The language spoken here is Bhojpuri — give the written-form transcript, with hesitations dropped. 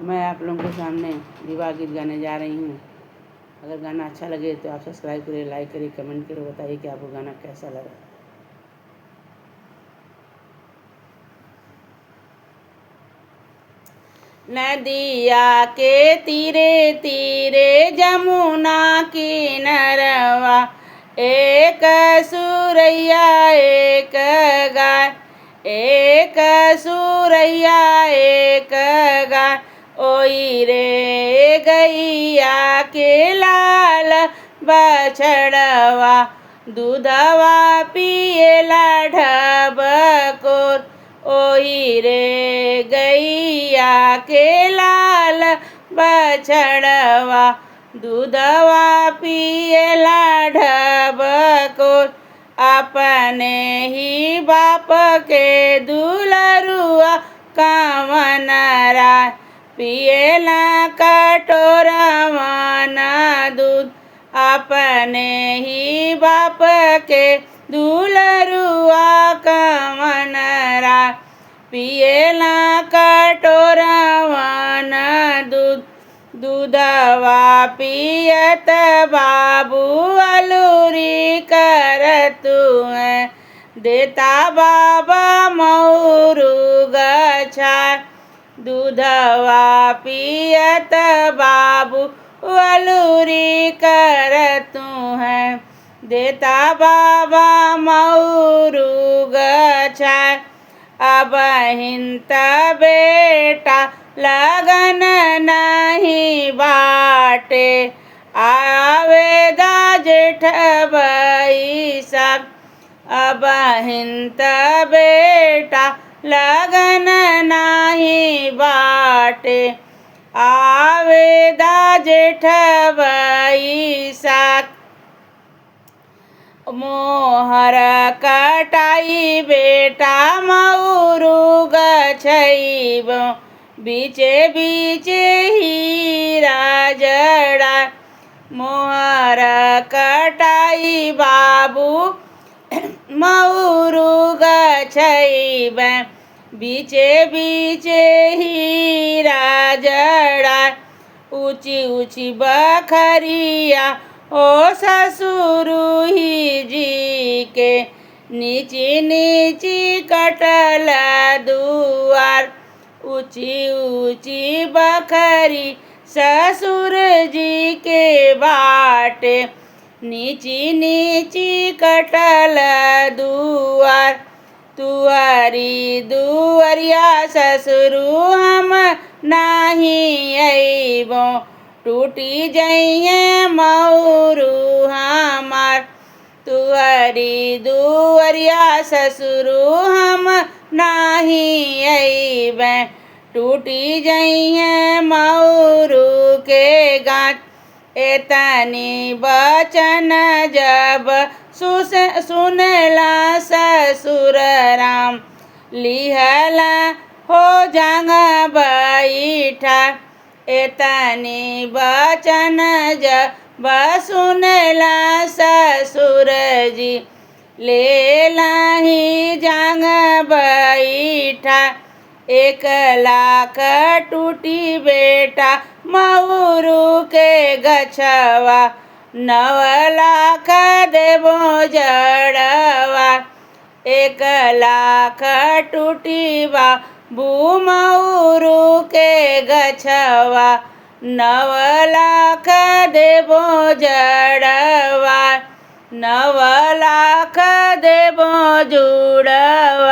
मैं आप लोगों के सामने विवाह गीत गाने जा रही हूँ। अगर गाना अच्छा लगे तो आप सब्सक्राइब करिए, लाइक करिए, कमेंट करिए, बताइए कि आपको गाना कैसा लगा। नदिया के तीरे तीरे जमुना किनरवा, एक सुरैया एक गाय, एक सुरैया एक गाय। ओई रे गैया के लाल बछड़वा, दूधवा पिएला ढबकोर। ओई रे गैया के लाल बछड़वा, दूधवा पिएला ढबकोर। अपने ही बाप के दुलरुआ कावन राय, पिएला कटोरवा ना दूध। अपने ही बाप के दुलरुआ कावन राय, पिएला कटोरवा ना दूध। दूधवा पियत बाबू अलूरी करतु है, देता बाबा मऊरू गछाय। दूधवा पियत बाबू अलूरी करतु है, देता बाबा मऊरू गछाय। अब हिंत बेटा लगन नहीं बाटे, आवेदा जेठ बैसाख। अब हिंत बेटा लगन नहीं बाटे, आवेदा जेठ बैसाख। मोहर कटाई बेटा मऊरू गछैबो, बीचे बीचे हीरा जड़ा। मोहर कटाई बाबू मऊरू गछैबे, बीचे बीचे हीरा जड़ा। ऊंची ऊंची बखरिया ओ ससुरु ही जी के, नीची नीची कटल दुआर। ऊंची ऊंची बखरी ससुर जी के बाटे, नीची नीची कटल दुआर। तुअरी दुअरिया ससुरु हम नाही अइबो, टूटी जइए मऊरू हमार। तुअरी दुअरिया ससुरु हम नाही अइबे, टूटी जइए मऊरू के गाँठ। एतनी बचन जब सुनला ससुर राम, लिहला हो जांग बैठा। एतनी बचन जब सुनला ससुर जी, लेला ही जांग बैठा। 1 लाख टूटी बेटा मऊरू के गछवा, 9 लाख देबो जड़वा। 1 लाख टूटी बाबू मऊरू के गछवा, 9 लाख देबो जड़वा। 9 लाख देबो जुड़वा।